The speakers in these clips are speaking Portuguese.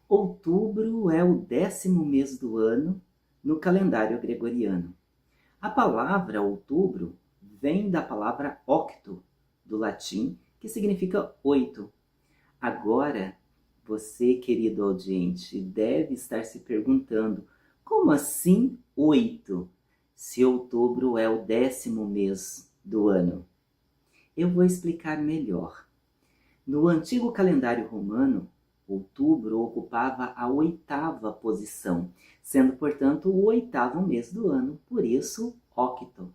Outubro é o 10º mês do ano no calendário gregoriano. A palavra outubro vem da palavra octo, do latim, que significa 8. Agora, você, querido audiente, deve estar se perguntando, como assim 8? Se outubro é o 10º mês do ano? Eu vou explicar melhor. No antigo calendário romano, outubro ocupava a 8ª posição, sendo, portanto, o 8º mês do ano, por isso, octo.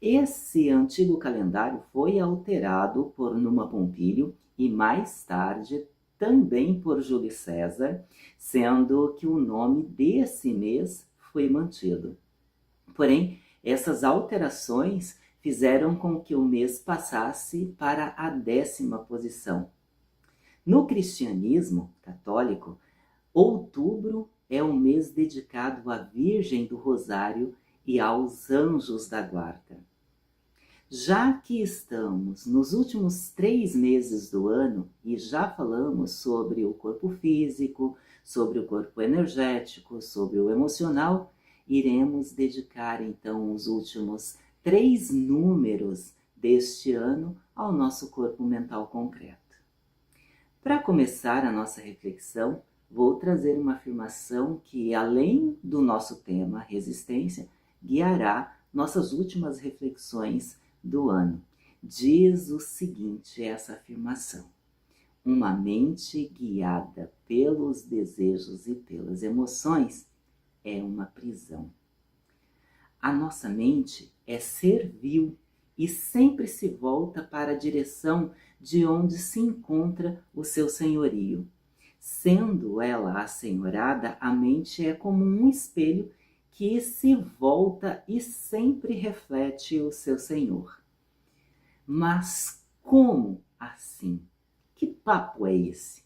Esse antigo calendário foi alterado por Numa Pompílio e, mais tarde, também por Júlio César, sendo que o nome desse mês foi mantido. Porém, essas alterações fizeram com que o mês passasse para a 10ª posição. No cristianismo católico, outubro é um mês dedicado à Virgem do Rosário e aos anjos da guarda. Já que estamos nos últimos 3 meses do ano e já falamos sobre o corpo físico, sobre o corpo energético, sobre o emocional, iremos dedicar então os últimos 3 números deste ano ao nosso corpo mental concreto. Para começar a nossa reflexão, vou trazer uma afirmação que, além do nosso tema resistência, guiará nossas últimas reflexões do ano. Diz o seguinte, essa afirmação: uma mente guiada pelos desejos e pelas emoções é uma prisão. A nossa mente é servil e sempre se volta para a direção de onde se encontra o seu senhorio. Sendo ela assenhorada, a mente é como um espelho que se volta e sempre reflete o seu senhor. Mas como assim? Que papo é esse?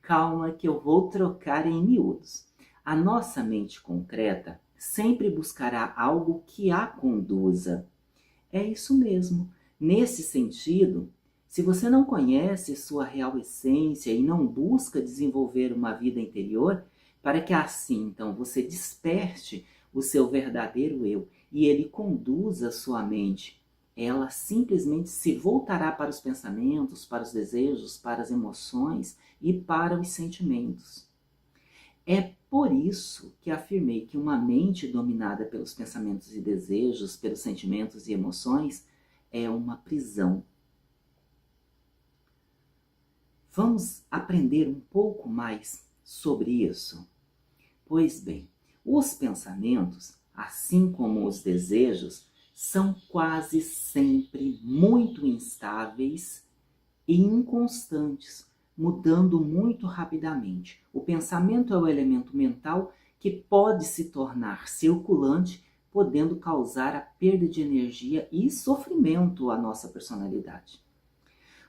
Calma que eu vou trocar em miúdos. A nossa mente concreta sempre buscará algo que a conduza. É isso mesmo. Nesse sentido, se você não conhece sua real essência e não busca desenvolver uma vida interior, para que assim, então, você desperte o seu verdadeiro eu e ele conduza sua mente, ela simplesmente se voltará para os pensamentos, para os desejos, para as emoções e para os sentimentos. É por isso que afirmei que uma mente dominada pelos pensamentos e desejos, pelos sentimentos e emoções, é uma prisão. Vamos aprender um pouco mais sobre isso? Pois bem, os pensamentos, assim como os desejos, são quase sempre muito instáveis e inconstantes, mudando muito rapidamente. O pensamento é o elemento mental que pode se tornar circulante, podendo causar a perda de energia e sofrimento à nossa personalidade.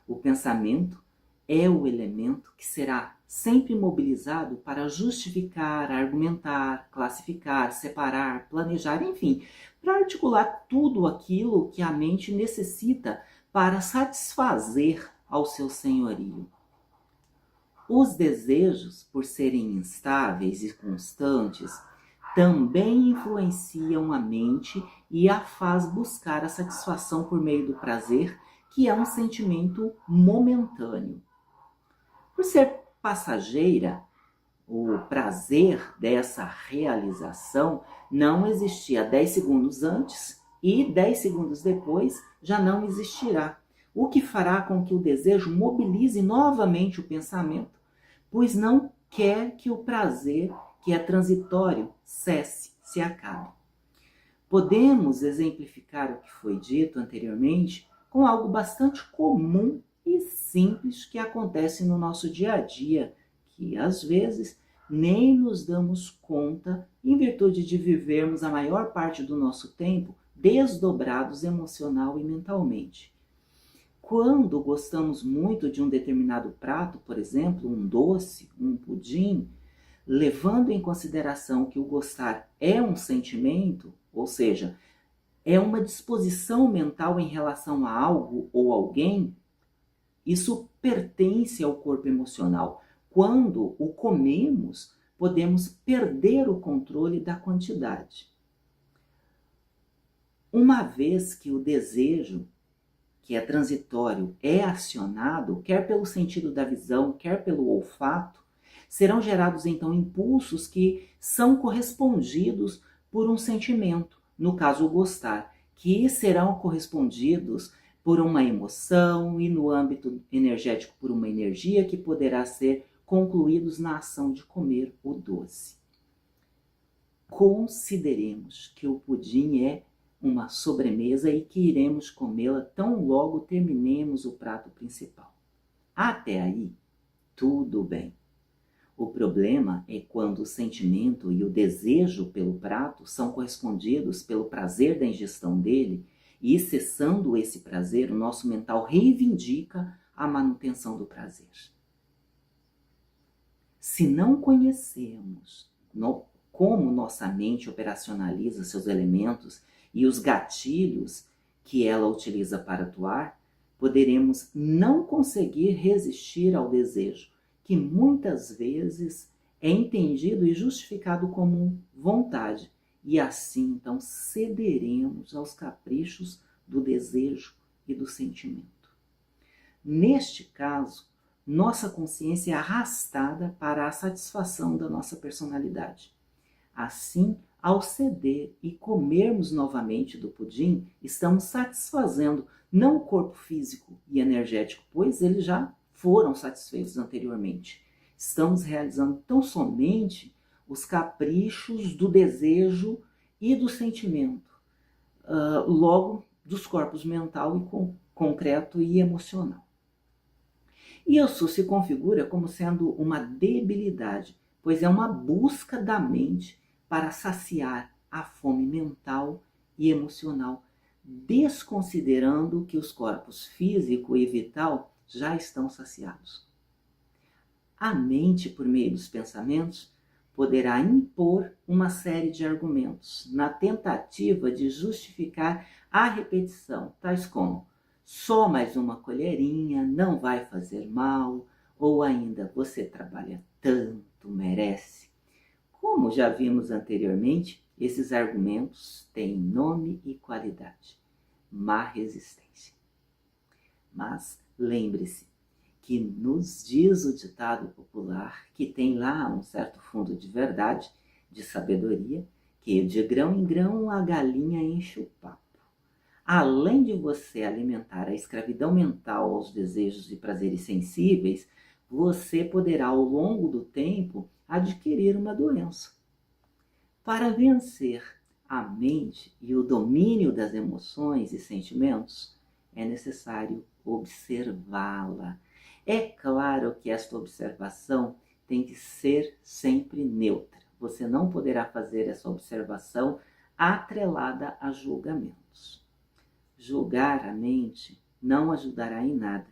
O pensamento é o elemento que será sempre mobilizado para justificar, argumentar, classificar, separar, planejar, enfim, para articular tudo aquilo que a mente necessita para satisfazer ao seu senhorio. Os desejos, por serem instáveis e constantes, também influenciam a mente e a faz buscar a satisfação por meio do prazer, que é um sentimento momentâneo. Por ser passageira, o prazer dessa realização não existia 10 segundos antes e 10 segundos depois já não existirá, o que fará com que o desejo mobilize novamente o pensamento, pois não quer que o prazer, que é transitório, cesse, se acabe. Podemos exemplificar o que foi dito anteriormente com algo bastante comum e simples que acontece no nosso dia a dia, que às vezes nem nos damos conta em virtude de vivermos a maior parte do nosso tempo desdobrados emocional e mentalmente. Quando gostamos muito de um determinado prato, por exemplo, um doce, um pudim, levando em consideração que o gostar é um sentimento, ou seja, é uma disposição mental em relação a algo ou alguém, isso pertence ao corpo emocional. quando o comemos, podemos perder o controle da quantidade. Uma vez que o desejo, que é transitório, é acionado, quer pelo sentido da visão, quer pelo olfato, serão gerados então impulsos que são correspondidos por um sentimento, no caso o gostar, que serão correspondidos por uma emoção e no âmbito energético por uma energia que poderá ser concluídos na ação de comer o doce. Consideremos que o pudim é uma sobremesa e que iremos comê-la tão logo terminemos o prato principal. Até aí, tudo bem. O problema é quando o sentimento e o desejo pelo prato são correspondidos pelo prazer da ingestão dele e, cessando esse prazer, o nosso mental reivindica a manutenção do prazer. Se não conhecemos como nossa mente operacionaliza seus elementos e os gatilhos que ela utiliza para atuar, poderemos não conseguir resistir ao desejo, que muitas vezes é entendido e justificado como vontade, e assim então cederemos aos caprichos do desejo e do sentimento. Neste caso, nossa consciência é arrastada para a satisfação da nossa personalidade. Assim, ao ceder e comermos novamente do pudim, estamos satisfazendo não o corpo físico e energético, pois eles já foram satisfeitos anteriormente. Estamos realizando tão somente os caprichos do desejo e do sentimento, logo dos corpos mental e concreto e emocional. Isso se configura como sendo uma debilidade, pois é uma busca da mente para saciar a fome mental e emocional, desconsiderando que os corpos físico e vital já estão saciados. A mente, por meio dos pensamentos, poderá impor uma série de argumentos na tentativa de justificar a repetição, tais como: só mais uma colherinha, não vai fazer mal, ou ainda: você trabalha tanto, merece. Como já vimos anteriormente, esses argumentos têm nome e qualidade: má resistência. Mas lembre-se que nos diz o ditado popular que tem lá um certo fundo de verdade, de sabedoria, que de grão em grão a galinha enche o papo. Além de você alimentar a escravidão mental aos desejos e prazeres sensíveis, você poderá ao longo do tempo adquirir uma doença. Para vencer a mente e o domínio das emoções e sentimentos, é necessário observá-la. É claro que esta observação tem que ser sempre neutra. Você não poderá fazer essa observação atrelada a julgamentos. Julgar a mente não ajudará em nada.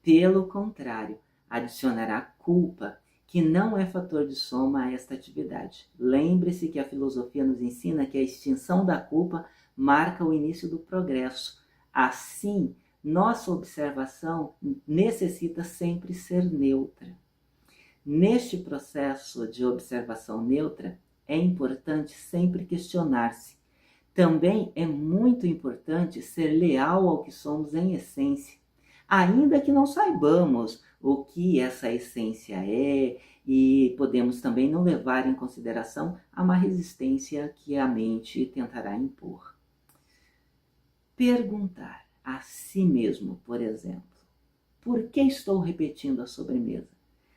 Pelo contrário, adicionará culpa, que não é fator de soma a esta atividade. Lembre-se que a filosofia nos ensina que a extinção da culpa marca o início do progresso. Assim, nossa observação necessita sempre ser neutra. Neste processo de observação neutra, é importante sempre questionar-se. Também é muito importante ser leal ao que somos em essência, ainda que não saibamos o que essa essência é, e podemos também não levar em consideração a má resistência que a mente tentará impor. Perguntar a si mesmo, por exemplo: por que estou repetindo a sobremesa,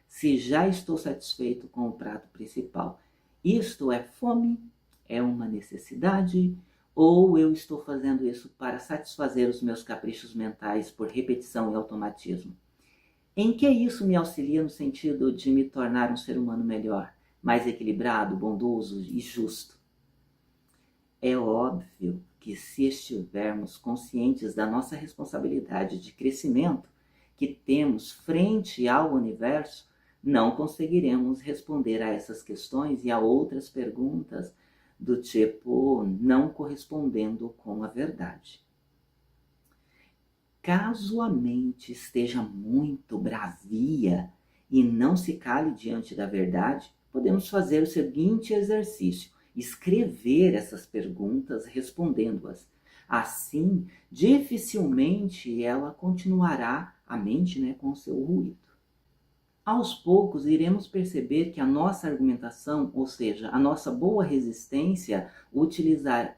se já estou satisfeito com o prato principal? Isto é fome? É uma necessidade? Ou eu estou fazendo isso para satisfazer os meus caprichos mentais por repetição e automatismo? Em que isso me auxilia no sentido de me tornar um ser humano melhor, mais equilibrado, bondoso e justo? É óbvio que, se estivermos conscientes da nossa responsabilidade de crescimento que temos frente ao universo, não conseguiremos responder a essas questões e a outras perguntas do tipo não correspondendo com a verdade. Caso a mente esteja muito bravia e não se cale diante da verdade, podemos fazer o seguinte exercício: escrever essas perguntas respondendo-as. Assim, dificilmente ela continuará a mente, com o seu ruído. Aos poucos, iremos perceber que a nossa argumentação, ou seja, a nossa boa resistência,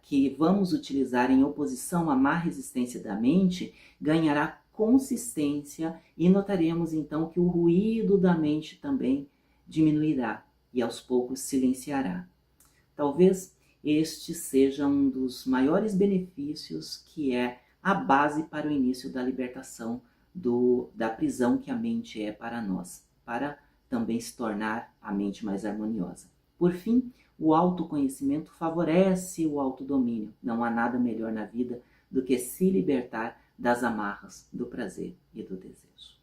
que vamos utilizar em oposição à má resistência da mente, ganhará consistência e notaremos então que o ruído da mente também diminuirá e aos poucos silenciará. Talvez este seja um dos maiores benefícios, que é a base para o início da libertação da prisão que a mente é para nós, para também se tornar a mente mais harmoniosa. Por fim, o autoconhecimento favorece o autodomínio. Não há nada melhor na vida do que se libertar das amarras do prazer e do desejo.